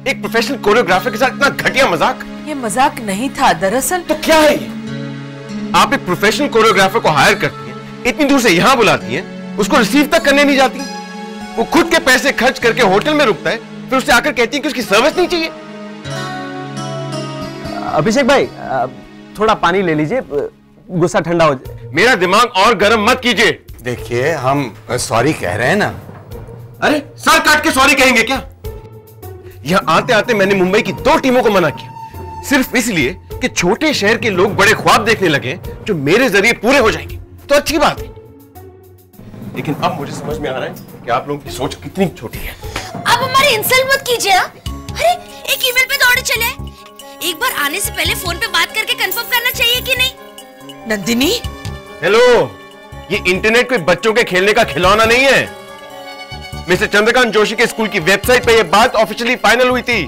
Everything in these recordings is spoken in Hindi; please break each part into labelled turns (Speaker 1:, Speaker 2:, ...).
Speaker 1: एक प्रोफेशनल कोरियोग्राफर के साथ इतना घटिया मजाक।
Speaker 2: ये मजाक नहीं था दरअसल।
Speaker 1: तो क्या है ये? आप एक प्रोफेशनल कोरियोग्राफर को हायर करती हैं, इतनी दूर से यहां बुलाती हैं, उसको रिसीव तक करने नहीं जाती। वो खुद के पैसे खर्च करके होटल में रुकता है, फिर उससे आकर कहती है कि उसकी सर्विस नहीं चाहिए।
Speaker 3: अभिषेक भाई थोड़ा पानी ले लीजिए, गुस्सा ठंडा हो जाए।
Speaker 1: मेरा दिमाग और गर्म मत कीजिए।
Speaker 4: देखिए हम सॉरी कह रहे हैं ना।
Speaker 1: अरे सर काट के सॉरी कहेंगे क्या? यहां आते आते मैंने मुंबई की 2 टीमों को मना किया, सिर्फ इसलिए कि छोटे शहर के लोग बड़े ख्वाब देखने लगे जो मेरे जरिए पूरे हो जाएंगे। तो अच्छी बात है, लेकिन अब मुझे समझ में आ रहा है कि आप लोगों की सोच कितनी छोटी है।
Speaker 5: अब हमारी इंसल्ट मत कीजिए। अरे एक ईमेल पे दौड़े चले, एक बार आने से पहले फोन पे बात करके कंफर्म करना चाहिए कि नहीं?
Speaker 2: नंदिनी,
Speaker 1: हेलो, ये इंटरनेट कोई बच्चों के खेलने का खिलौना नहीं है। मिस्टर चंद्रकांत जोशी के स्कूल की वेबसाइट पे ये बात ऑफिशियली फाइनल हुई थी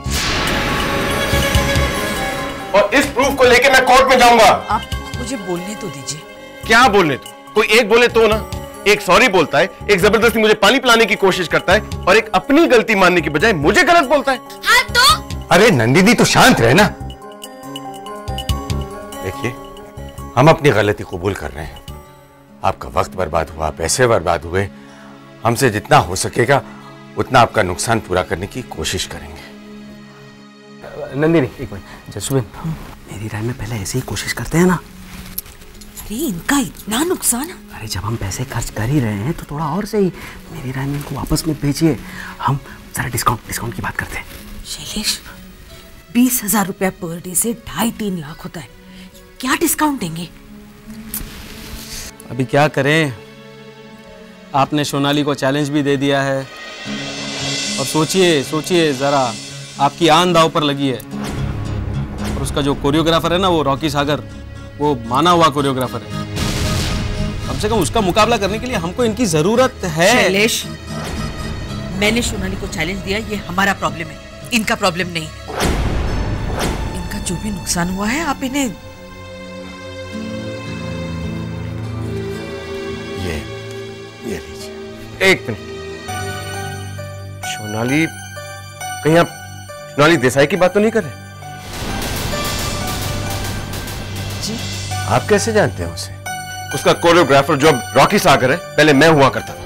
Speaker 1: और इस प्रूफ को लेके मैं कोर्ट में जाऊंगा।
Speaker 2: आप मुझे बोलने तो दीजिए।
Speaker 1: क्या बोलने तो? कोई एक बोले तो ना। एक सॉरी बोलता है, एक जबरदस्ती मुझे पानी पिलाने की कोशिश करता है और एक अपनी गलती मानने की बजाय मुझे गलत बोलता है।
Speaker 5: हाँ तो?
Speaker 4: अरे नंदिनी तो शांत रहे ना। देखिए हम अपनी गलती कबूल कर रहे हैं। आपका वक्त बर्बाद हुआ, पैसे बर्बाद हुए, हमसे जितना हो सकेगा उतना आपका नुकसान पूरा करने की कोशिश करेंगे।
Speaker 3: नंदिनी एक मिनट। जसुबेन, मेरी राय में पहले ऐसे ही कोशिश करते हैं ना।
Speaker 2: अरे इनका इतना नुकसान?
Speaker 3: अरे जब हम पैसे खर्च कर ही रहे हैं तो थोड़ा और सही। मेरी राय में इनको वापस मत भेजिए, हम जरा डिस्काउंट की बात करते हैं।
Speaker 2: शैलेश, 20,000 रुपया पर डे से 2.5-3 लाख होता है, क्या डिस्काउंट देंगे?
Speaker 6: अभी क्या करें, आपने सोनाली को चैलेंज भी दे दिया है और सोचिए जरा, आपकी आन दांव पर लगी है। और उसका जो कोरियोग्राफर है ना, वो रॉकी सागर, वो माना हुआ कोरियोग्राफर है। कम से कम उसका मुकाबला करने के लिए हमको इनकी जरूरत है।
Speaker 2: शैलेश, मैंने सोनाली को चैलेंज दिया, ये हमारा प्रॉब्लम है, इनका प्रॉब्लम नहीं है। इनका जो भी नुकसान हुआ है आप इन्हें
Speaker 1: ये लीजिए। एक मिनट, सोनाली, कहीं आप सोनाली देसाई की बात तो नहीं कर रहे?
Speaker 2: जी,
Speaker 4: आप कैसे जानते हैं उसे?
Speaker 1: उसका कोरियोग्राफर जो अब रॉकी सागर है, पहले मैं हुआ करता था।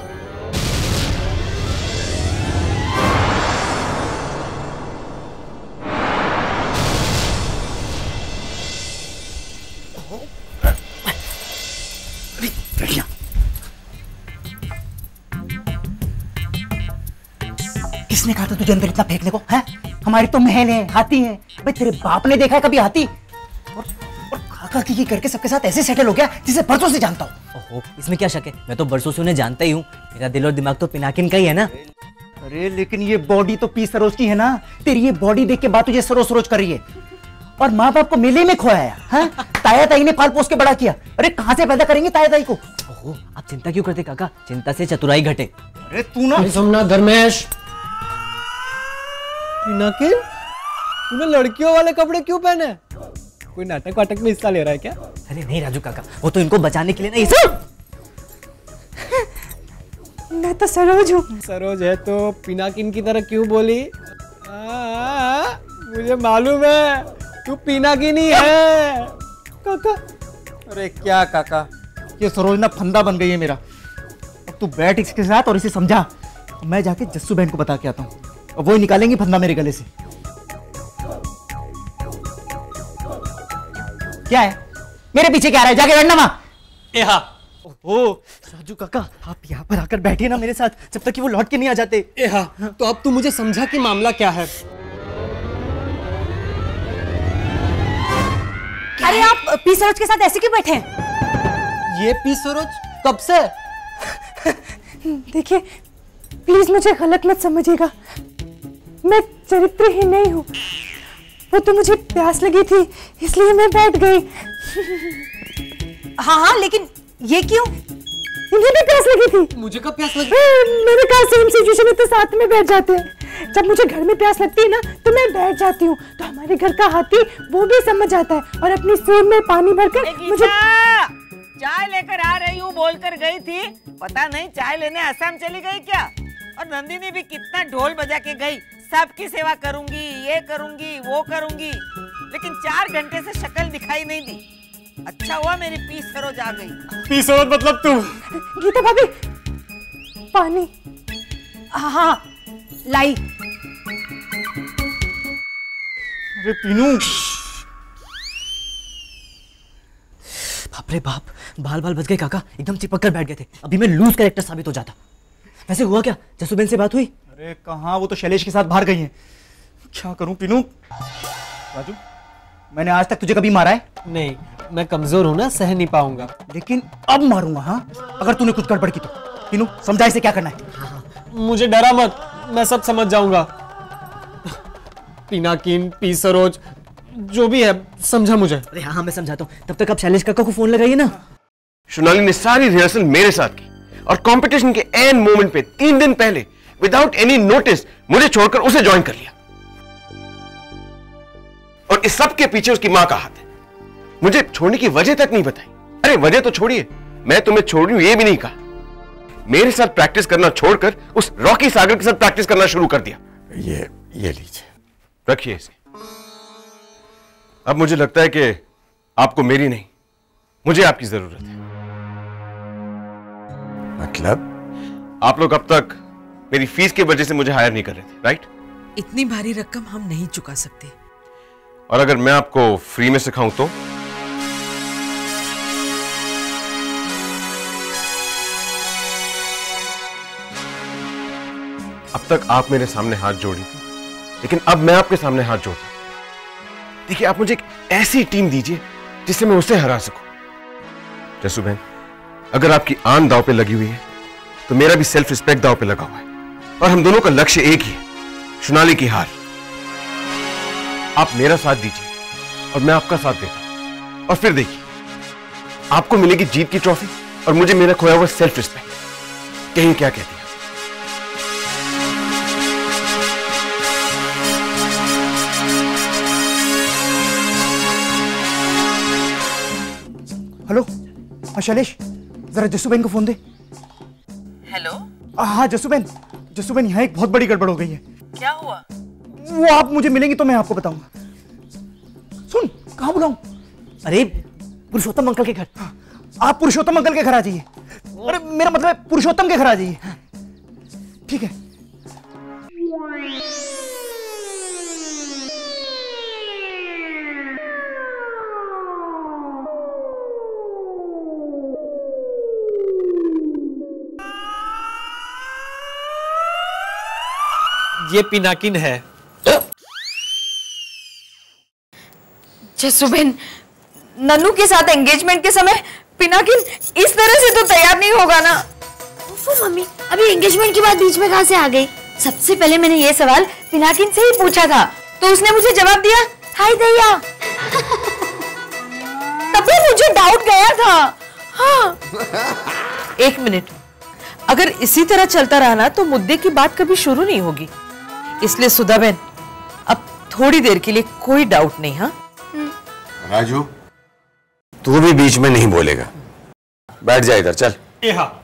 Speaker 7: किसने कहा था तुझे अंदर इतना फेंकने को? है हमारी तो महल है, हाथी है। भाई तेरे बाप ने देखा है कभी हाथी? और काका की करके सबके साथ ऐसे सेटल हो गया जिसे बरसों से जानता हूँ।
Speaker 8: ओहो, इसमें क्या शक है, मैं तो बरसों से उन्हें जानता ही हूँ। मेरा दिल और दिमाग तो पिनाकिन का ही है ना।
Speaker 7: अरे लेकिन ये बॉडी तो पी सरोज की है ना। तेरी ये बॉडी देख के बात तुझे सरोज कर रही है। और माँ बाप को मेले में खोया है। ताया ताई ने पाल पोस के बड़ा किया। अरे कहाँ से पैदा करेंगे ताया ताई को?
Speaker 8: ओहो, आप चिंता क्यों करते काका, चिंता से चतुराई घटे।
Speaker 7: अरे तू ना
Speaker 6: सोमनाथ धर्मेश, पिनाकिन, तूने लड़कियों वाले कपड़े क्यों पहने? कोई नाटक वाटक में हिस्सा ले रहा है क्या?
Speaker 8: अरे नहीं राजू काका, वो तो इनको बचाने के लिए नहीं। सब
Speaker 7: मैं तो सरोज हूँ।
Speaker 6: सरोज है तो पिनाकिन की तरह क्यों बोली? मुझे मालूम है तू पिनाकिन ही है।
Speaker 7: काका, अरे क्या काका, ये सरोज ना फंदा बन गई है मेरा। अब तू बैठ इसके साथ और इसे समझा। मैं जाके जस्सू बहन को बता के आता हूँ और वो ही निकालेंगी फंदा मेरे गले से। क्या है? मेरे पीछे क्या रहा है? जाके बैठना वहां। ओह राजू काका, आप यहाँ पर आकर बैठिए ना मेरे साथ जब तक कि वो लौट के नहीं आ जाते।
Speaker 6: तो अब तू मुझे समझा कि मामला क्या है?
Speaker 5: अरे आप पी सरोज के साथ ऐसे क्यों बैठे हैं?
Speaker 6: ये पी सरोज कब से?
Speaker 9: देखिए प्लीज मुझे गलत मत समझिएगा, मैं चरित्रहीन नहीं हूँ। वो तो मुझे प्यास लगी थी इसलिए मैं बैठ गई।
Speaker 5: हाँ, लेकिन ये क्यों?
Speaker 9: इन्हें भी प्यास लगी थी।
Speaker 6: मुझे कब प्यास लगी?
Speaker 9: मैंने कहा सेम सिचुएशन में तो साथ में बैठ जाते हैं। जब मुझे घर में प्यास लगती है ना तो मैं बैठ जाती हूँ, तो हमारे घर का हाथी वो भी समझ आता है और अपनी सूंड में पानी भरकर मुझे
Speaker 2: चाय लेकर आ रही हूँ बोलकर गई थी, पता नहीं चाय लेने असम चली गई क्या? और नंदिनी भी कितना ढोल बजा के गई,
Speaker 10: सबकी सेवा करूंगी, ये करूंगी, वो करूंगी, लेकिन 4 घंटे से शक्ल दिखाई नहीं दी। अच्छा हुआ मेरी पी सरोज आ गई।
Speaker 6: पी सरोज मतलब तू?
Speaker 9: गीता भाभी, पानी। हाँ लाई।
Speaker 7: अरे पीनू,
Speaker 8: बाप रे बाप, बाल बाल बच गए काका, एकदम चिपक कर बैठ गए थे। अभी मैं लूज कैरेक्टर साबित हो जाता। वैसे हुआ क्या, जसूबेन से बात हुई?
Speaker 7: अरे कहाँ, वो तो शैलेश के साथ बाहर गई हैं। क्या करूं पीनू? राजू, मैंने आज तक तुझे कभी मारा है?
Speaker 6: नहीं, मैं कमजोर हूं ना, सह नहीं पाऊंगा।
Speaker 7: लेकिन अब मारूंगा हाँ, अगर तूने कुछ गड़बड़ की तो। पीनू समझा इसे क्या करना है।
Speaker 6: मुझे डरा मत, मैं सब समझ जाऊंगा। पिनाकिन, पी सरोज, जो भी है समझा मुझे।
Speaker 8: अरे हाँ मैं समझाता हूँ, तब तक आप शैलेश काका को फोन लगाइए ना।
Speaker 1: सोनाली ने सारी रिहर्सल मेरे साथ की और कंपटीशन के एंड मोमेंट पे 3 दिन पहले विदाउट एनी नोटिस मुझे छोड़कर उसे ज्वाइन कर लिया। और इस सब के पीछे उसकी मां का हाथ है। मुझे छोड़ने की वजह तक नहीं बताई। अरे वजह तो छोड़िए, मैं तुम्हें छोड़ रही हूं ये भी नहीं कहा। मेरे साथ प्रैक्टिस करना छोड़कर उस रॉकी सागर के साथ प्रैक्टिस करना शुरू कर दिया।
Speaker 4: ये लीजिए,
Speaker 1: रखिए इसे। अब मुझे लगता है कि आपको मेरी नहीं, मुझे आपकी जरूरत है।
Speaker 4: मतलब?
Speaker 1: आप लोग अब तक मेरी फीस की वजह से मुझे हायर नहीं कर रहे थे, राइट?
Speaker 2: इतनी भारी रकम हम नहीं चुका सकते।
Speaker 1: और अगर मैं आपको फ्री में सिखाऊं तो? अब तक आप मेरे सामने हाथ जोड़ी थी, लेकिन अब मैं आपके सामने हाथ जोड़ता हूं। देखिए, आप मुझे एक ऐसी टीम दीजिए जिससे मैं उसे हरा सकूं। जसू बहन, अगर आपकी आन दांव पे लगी हुई है तो मेरा भी सेल्फ रिस्पेक्ट दांव पे लगा हुआ है, और हम दोनों का लक्ष्य एक ही है, सोनाली की हार। आप मेरा साथ दीजिए और मैं आपका साथ देता हूं, और फिर देखिए आपको मिलेगी जीत की ट्रॉफी और मुझे मेरा खोया हुआ सेल्फ रिस्पेक्ट। कहीं क्या कहती है?
Speaker 7: हेलो, हाँ शैलेश, जरा जसूबेन को फोन दे।
Speaker 2: हेलो।
Speaker 7: हाँ जसूबेन, जसूबेन यहाँ एक बहुत बड़ी गड़बड़ हो गई है।
Speaker 2: क्या हुआ?
Speaker 7: वो आप मुझे मिलेंगी तो मैं आपको बताऊंगा। सुन, कहाँ बुलाऊं?
Speaker 8: अरे पुरुषोत्तम अंकल के घर।
Speaker 7: आप पुरुषोत्तम अंकल के घर आ जाइए। अरे मेरा मतलब है पुरुषोत्तम के घर आ जाइए। ठीक है।
Speaker 6: ये पिनाकिन है।
Speaker 5: जसूबेन, नन्नू के साथ एंगेजमेंट के समय पिनाकिन इस तरह से तो तैयार नहीं होगा ना। मम्मी, अभी एंगेजमेंट की बात बीच में कहां से आ गई? सबसे पहले मैंने ये सवाल पिनाकिन से ही पूछा था, तो उसने मुझे जवाब दिया, हाय दैया। तभी मुझे डाउट गया था। हाँ।
Speaker 2: 1 मिनट, अगर इसी तरह चलता रहा ना तो मुद्दे की बात कभी शुरू नहीं होगी। इसलिए सुधा बहन, अब थोड़ी देर के लिए कोई डाउट नहीं। हाँ
Speaker 4: राजू, तू भी बीच में नहीं बोलेगा, बैठ जा इधर, चल।
Speaker 6: हाँ।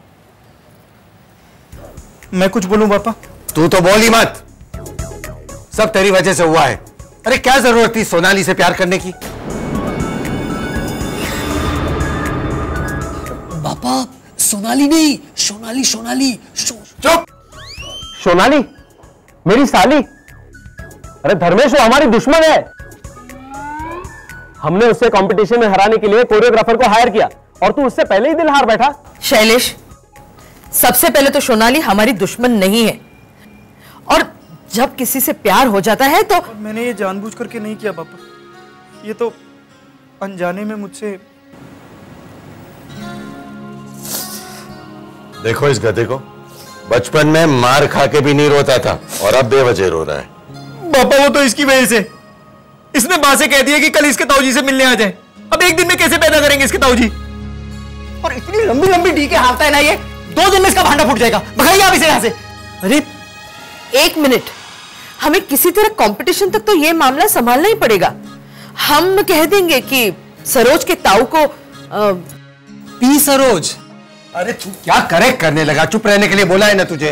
Speaker 7: मैं कुछ बोलूं पापा?
Speaker 4: तू तो बोल ही मत, सब तेरी वजह से हुआ है। अरे क्या जरूरत थी सोनाली से प्यार करने की?
Speaker 8: पापा सोनाली नहीं, सोनाली सोनाली।
Speaker 4: चुप।
Speaker 3: सोनाली मेरी साली? अरे धर्मेश, वो हमारी दुश्मन है। हमने उससे कंपटीशन में हराने के लिए कोरियोग्राफर को हायर किया और तू उससे पहले ही दिल हार बैठा।
Speaker 2: शैलेश, सबसे पहले तो सोनाली हमारी दुश्मन नहीं है, और जब किसी से प्यार हो जाता है तो।
Speaker 7: मैंने ये जानबूझ करके नहीं किया पापा, ये तो अनजाने में मुझसे।
Speaker 4: देखो इस गधे को, बचपन में मार खा के भी नहीं रोता था और अब बेवजह रो रहा है।
Speaker 7: पापा वो तो इसकी वजह से, इसने मां से कह दिया कि कल इसके ताऊजी से मिलने आ जाए। अब एक दिन में कैसे पैदा करेंगे इसके ताऊजी? और इतनी लंबी लंबी डीके हारता है ना ये, 2 दिन में इसका भांडा फूट जाएगा। भगाइए आप इसे यहां से।
Speaker 2: अरे 1 मिनट, हमें किसी तरह कंपटीशन तक तो ये मामला संभालना ही पड़ेगा। हम कह देंगे कि सरोज के ताऊ को
Speaker 6: पी सरोज।
Speaker 4: अरे तू क्या करेक्ट करने लगा? चुप रहने के लिए बोला है ना तुझे।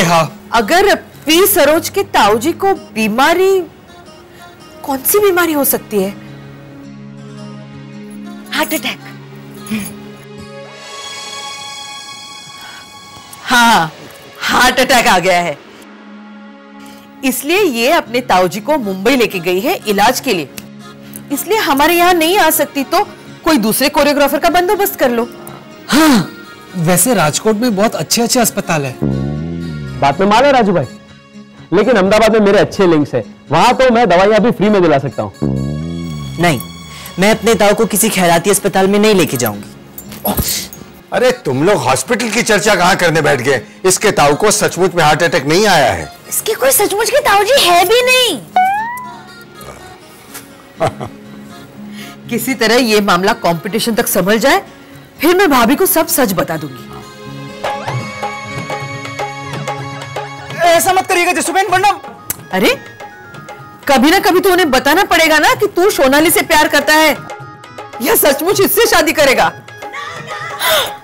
Speaker 6: हाँ।
Speaker 2: अगर पी सरोज के ताऊजी को बीमारी, कौन सी बीमारी हो सकती है?
Speaker 5: Heart attack.
Speaker 2: हाँ, हार्ट अटैक आ गया है, इसलिए ये अपने ताऊजी को मुंबई लेके गई है इलाज के लिए। इसलिए हमारे यहाँ नहीं आ सकती, तो कोई दूसरे कोरियोग्राफर का बंदोबस्त कर लो।
Speaker 11: हाँ, वैसे राजकोट में बहुत अच्छे अच्छे अस्पताल है।
Speaker 12: बात में मान है राजू भाई, लेकिन अहमदाबाद में मेरे अच्छे लिंक्स है, वहां तो मैं दवाइयां भी फ्री में दिला सकता हूँ।
Speaker 8: नहीं, मैं अपने ताऊ को किसी खैराती अस्पताल में नहीं लेके जाऊंगी।
Speaker 4: अरे तुम लोग हॉस्पिटल की चर्चा कहां करने बैठ गए? इसके ताऊ को सचमुच में हार्ट अटैक नहीं आया है।
Speaker 5: इसके कोई सचमुच के ताऊजी है भी नहीं।
Speaker 2: किसी तरह ये मामला कंपटीशन तक संभल जाए, फिर मैं भाभी को सब सच बता दूंगी।
Speaker 7: ऐसा मत करिएगा जसुबेन, वरना।
Speaker 2: अरे कभी ना कभी तो उन्हें बताना पड़ेगा ना कि तू सोनाली से प्यार करता है या सचमुच इससे शादी करेगा।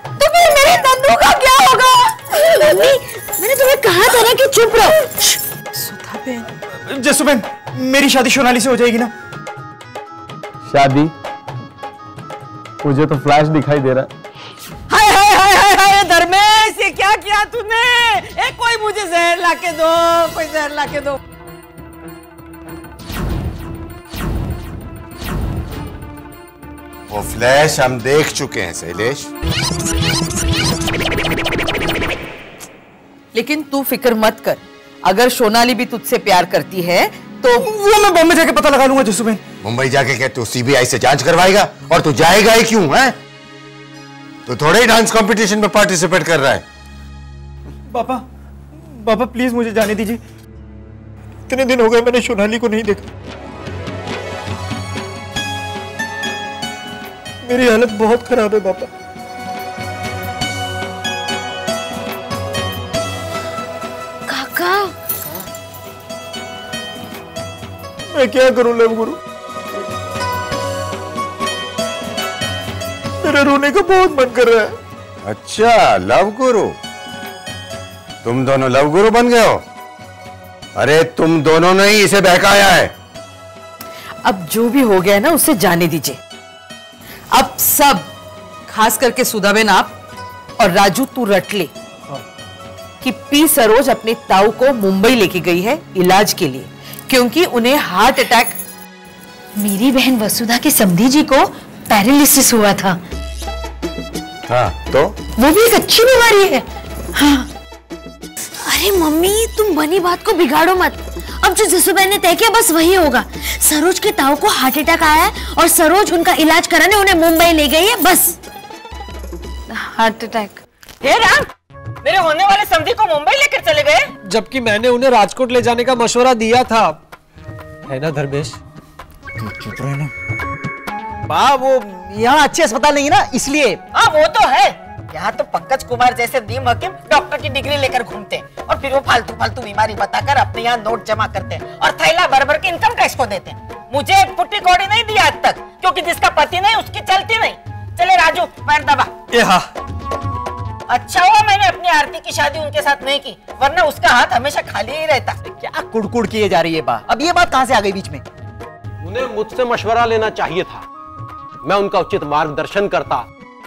Speaker 5: तो फिर मेरे नन्नू का क्या होगा? मम्मी, मैंने तुम्हें कहा था ना कि चुप रहो।
Speaker 2: सुधा बहन।
Speaker 7: जसुबेन, मेरी शादी सोनाली से हो जाएगी ना?
Speaker 12: शादी? मुझे तो फ्लैश दिखाई दे रहा है।
Speaker 10: हाय हाय हाय हाय हाय धर्मेश, ये क्या किया तूने? कोई मुझे जहर लाके दो, कोई जहर लाके दो।
Speaker 4: वो फ्लैश हम देख चुके हैं शैलेश।
Speaker 2: लेकिन तू फिक्र मत कर, अगर सोनाली भी तुझसे प्यार करती है तो
Speaker 7: वो मैं बॉम्बे जाके पता लगा लूंगा जसुबेन।
Speaker 4: मुंबई जाके क्या तू सीबीआई से जांच करवाएगा? और तू जाएगा ही क्यों है? तो थोड़े ही डांस कंपटीशन में पार्टिसिपेट कर रहा है।
Speaker 7: पापा, पापा प्लीज मुझे जाने दीजिए। इतने दिन हो गए मैंने सोनाली को नहीं देखा। मेरी हालत बहुत खराब है पापा।
Speaker 5: काका,
Speaker 7: मैं क्या करूं लव गुरु? मेरा रोने का बहुत मन कर रहा है।
Speaker 4: अच्छा, लव गुरु? तुम दोनों लव गुरु बन गए हो? अरे तुम दोनों ने ही इसे बहकाया है।
Speaker 2: अब जो भी हो गया ना उसे जाने दीजिए। अब सब, खास करके सुधाबेन आप और राजू तू रट ले कि पी सरोज अपने ताऊ को मुंबई लेके गई है इलाज के लिए, क्योंकि उन्हें हार्ट अटैक।
Speaker 5: मेरी बहन वसुधा के समधी जी को पैरालिसिस हुआ था।
Speaker 4: हाँ तो?
Speaker 5: वो भी एक अच्छी बीमारी है। हाँ। अरे मम्मी, तुम बनी बात को बिगाड़ो मत। अब जो जसुबेन ने तय किया बस वही होगा। सरोज के ताऊ को हार्ट अटैक आया है और सरोज उनका इलाज कराने उन्हें मुंबई ले गई है, बस।
Speaker 2: Heart attack?
Speaker 10: हे राम, मेरे होने वाले समधी को मुंबई लेकर चले गए,
Speaker 11: जबकि मैंने उन्हें राजकोट ले जाने का मशवरा दिया था, है ना धर्मेश?
Speaker 7: चुप रहे ना। बा, वो यहाँ अच्छे अस्पताल नहीं है ना, इसलिए।
Speaker 10: हाँ वो तो है, यहाँ तो पंकज कुमार जैसे नीम हकीम डॉक्टर की डिग्री लेकर घूमते हैं और फिर वो फालतू फालतू बीमारी बताकर अपने यहाँ नोट जमा करते हैं और थैला भर भर के इनकम टैक्स को देते हैं। मुझे एक पुट्टी कौड़ी नहीं दी आज तक, क्योंकि जिसका पति नहीं उसकी चलती नहीं। चले राजू, पैर दबा। अच्छा हुआ मैंने अपनी आरती की शादी उनके साथ नहीं की, वरना उसका हाथ हमेशा खाली ही रहता।
Speaker 7: क्या कुड़कुड़ किए जा रही है बा? अब ये बात कहाँ से आ गई बीच में?
Speaker 12: उन्हें मुझसे मशवरा लेना चाहिए था, मैं उनका उचित मार्गदर्शन करता।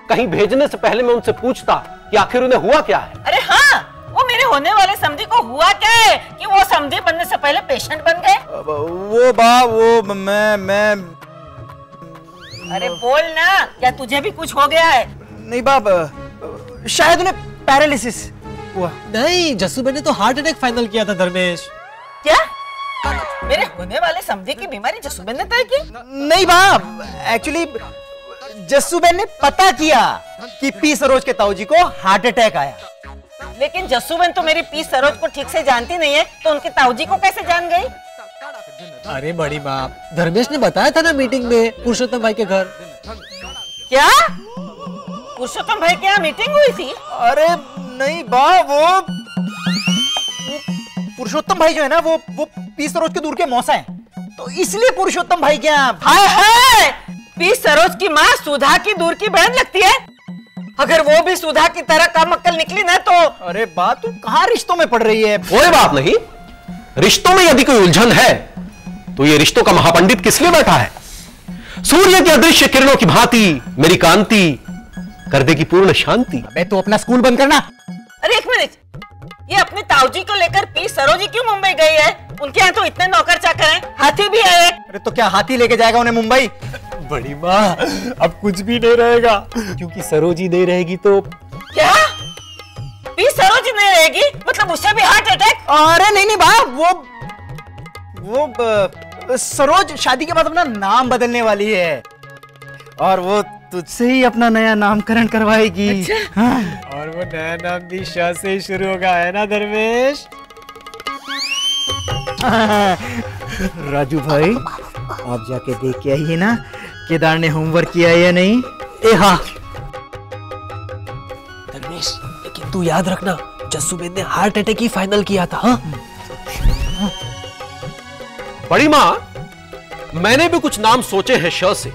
Speaker 12: कहीं भेजने से पहले मैं उनसे पूछता कि आखिर उन्हें हुआ क्या है।
Speaker 10: अरे हाँ, वो मेरे होने वाले समधी को हुआ क्या है कि वो समधी बनने से पहले पेशेंट बन गए?
Speaker 7: वो बा, वो मैं
Speaker 10: अरे बोल ना, क्या तुझे भी कुछ हो गया है?
Speaker 7: नहीं बाब, शायद उन्हें पैरालिसिस हुआ।
Speaker 11: नहीं, जसुबेन ने तो हार्ट अटैक फाइनल किया था धर्मेश।
Speaker 10: क्या? मेरे होने वाले समधी की बीमारी जसुबेन ने तय की?
Speaker 7: नहीं बाब, एक्चुअली जसुबेन ने पता किया कि पी सरोज के ताऊ जी को हार्ट अटैक आया।
Speaker 10: लेकिन जसुबेन तो मेरी पी सरोज को ठीक से जानती नहीं है, तो उनके ताऊ जी को कैसे जान गई?
Speaker 11: अरे बड़ी बाप, धर्मेश ने बताया था ना मीटिंग में पुरुषोत्तम भाई के घर।
Speaker 10: क्या पुरुषोत्तम भाई के यहाँ मीटिंग हुई थी?
Speaker 7: अरे नहीं बा, वो पुरुषोत्तम भाई जो है ना, वो पी सरोज के दूर के मौसा है, तो इसलिए पुरुषोत्तम भाई के यहाँ।
Speaker 10: हाय हाय, पी सरोज की माँ सुधा की दूर की बहन लगती है। अगर वो भी सुधा की तरह कम अक्कल निकली ना तो।
Speaker 7: अरे बात, तू कहाँ रिश्तों में पड़ रही है?
Speaker 12: कोई बात नहीं, रिश्तों में यदि कोई उलझन है तो ये रिश्तों का महापंडित किस लिए बैठा है? सूर्य की अदृश्य किरणों की भांति मेरी कांति कर देगी पूर्ण शांति।
Speaker 7: अबे तो अपना स्कूल बंद करना।
Speaker 10: अरे एक मिनट, ये अपने ताऊजी को लेकर पी सरोजी क्यों मुंबई गई है? उनके यहाँ तो इतने नौकर चाकर हैं, हाथी भी है।
Speaker 7: अरे तो क्या हाथी लेके जाएगा उन्हें मुंबई? बड़ी माँ, अब कुछ भी नहीं रहेगा, क्योंकि सरोजी नहीं रहेगी तो।
Speaker 10: क्या पी सरोजी नहीं रहेगी? मतलब उससे भी हार्ट अटैक?
Speaker 7: अरे नहीं नहीं बा, वो सरोज शादी के बाद अपना नाम बदलने वाली है और वो तुझसे ही अपना नया नामकरण करवाएगी। अच्छा? हाँ। और वो नया नाम भी श से ही शुरू होगा, है ना धर्मेश? राजू भाई, आप जाके देख के आइए ना केदार ने होमवर्क किया या नहीं। हाँ
Speaker 11: धर्मेश, लेकिन तू याद रखना जस्सूबेन ने हार्ट अटैक ही फाइनल किया था। हाँ?
Speaker 12: बड़ी मां, मैंने भी कुछ नाम सोचे हैं श से।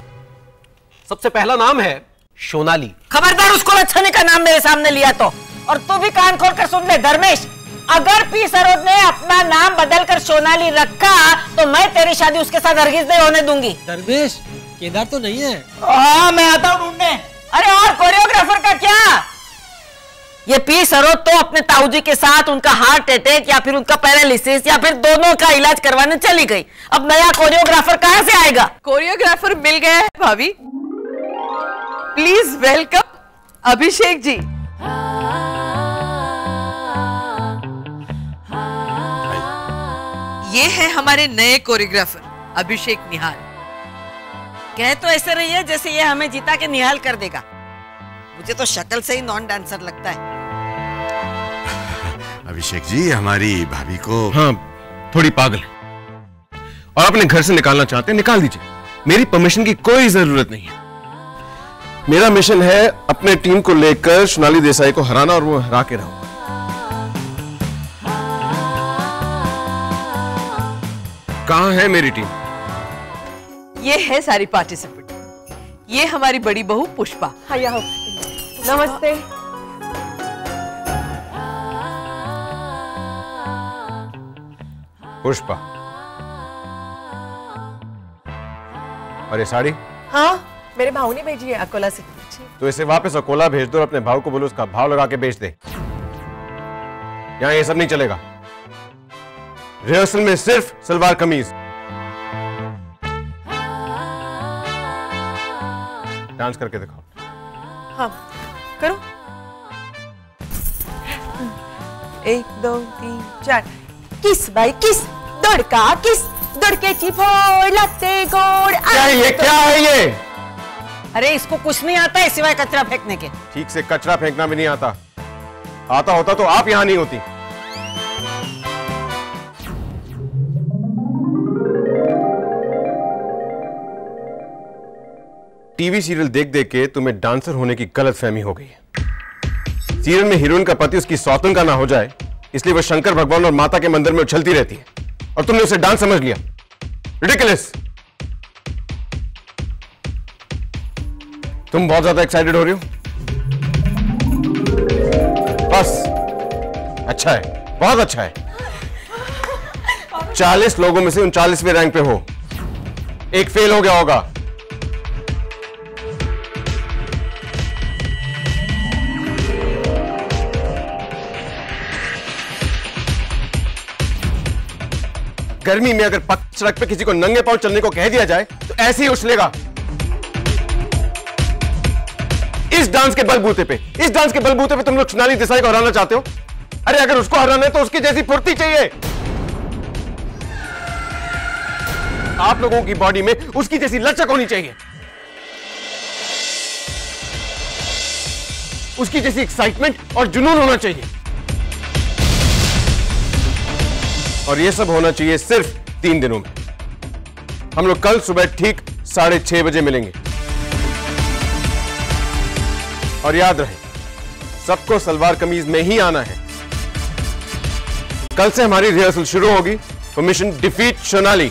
Speaker 12: सबसे पहला नाम है सोनाली।
Speaker 10: खबरदार उसको लच्छने का नाम मेरे सामने लिया तो। और तू भी कान खोल कर सुन ले धर्मेश, अगर पी सरोज ने अपना नाम बदलकर सोनाली रखा तो मैं तेरी शादी उसके साथ हरगिज नहीं होने दूंगी।
Speaker 11: धर्मेश, केदार तो नहीं है।
Speaker 10: हाँ मैं आता हूँ ढूंढने। अरे और कोरियोग्राफर का क्या? ये पी सरोज तो अपने ताऊजी के साथ उनका हार्ट अटैक या फिर उनका पैरालिसिस या फिर दोनों का इलाज करवाने चली गई। अब नया कोरियोग्राफर कहाँ से आएगा?
Speaker 2: कोरियोग्राफर मिल गया है भाभी। Please welcome Abhishek ji. ये है हमारे नए कोरियोग्राफर अभिषेक निहाल।
Speaker 10: कह तो ऐसे रही है जैसे ये हमें जीता के निहाल कर देगा। मुझे तो शक्ल से ही नॉन डांसर लगता है।
Speaker 4: अभिषेक जी, हमारी भाभी को
Speaker 1: हाँ थोड़ी पागल है और अपने घर से निकालना चाहते हैं, निकाल दीजिए। मेरी परमिशन की कोई जरूरत नहीं है। मेरा मिशन है अपने टीम को लेकर सोनाली देसाई को हराना और वो हरा के रहूंगा। कहां है मेरी टीम?
Speaker 2: ये है सारी पार्टिसिपेंट। ये हमारी बड़ी बहू पुष्पा। नमस्ते।
Speaker 1: पुष्पा, और ये साड़ी?
Speaker 13: हाँ मेरे भाऊ ने भेजी है अकोला से।
Speaker 1: तो इसे वापस अकोला भेज दो और अपने भाव को बोलो उसका भाव लगा के बेच दे। यहां ये सब नहीं चलेगा। रिहर्सल में सिर्फ सलवार कमीज। डांस करके दिखाओ।
Speaker 13: हाँ करो। 1 2 3 4। किस भाई किस, दौड़का किस, दौड़के चिपोड़ लगते गोड़।
Speaker 1: क्या है ये?
Speaker 10: अरे इसको कुछ नहीं आता है सिवाय कचरा फेंकने के।
Speaker 1: ठीक से कचरा फेंकना भी नहीं आता। आता होता तो आप यहां नहीं होती। टीवी सीरियल देख देख के तुम्हें डांसर होने की गलतफहमी हो गई है। सीरियल में हीरोइन का पति उसकी सौतन का ना हो जाए इसलिए वो शंकर भगवान और माता के मंदिर में उछलती रहती है और तुमने उसे डांस समझ लिया। रिडिकुलस। तुम बहुत ज्यादा एक्साइटेड हो रही हो। बस अच्छा है, बहुत अच्छा है। 40 लोगों में से 39वें रैंक पे हो, एक फेल हो गया होगा। गर्मी में अगर पक्की सड़क पे किसी को नंगे पांव चलने को कह दिया जाए तो ऐसे ही उछलेगा। इस डांस के बलबूते पे तुम लोग सोनाली देसाई को हराना चाहते हो। अरे अगर उसको हराना है तो उसकी जैसी फुर्ती चाहिए। आप लोगों की बॉडी में उसकी जैसी लचक होनी चाहिए, उसकी जैसी एक्साइटमेंट और जुनून होना चाहिए। और यह सब होना चाहिए सिर्फ 3 दिनों में। हम लोग कल सुबह ठीक 6:30 बजे मिलेंगे। और याद रहे, सबको सलवार कमीज में ही आना है। कल से हमारी रिहर्सल शुरू होगी। Mission defeat Sonali.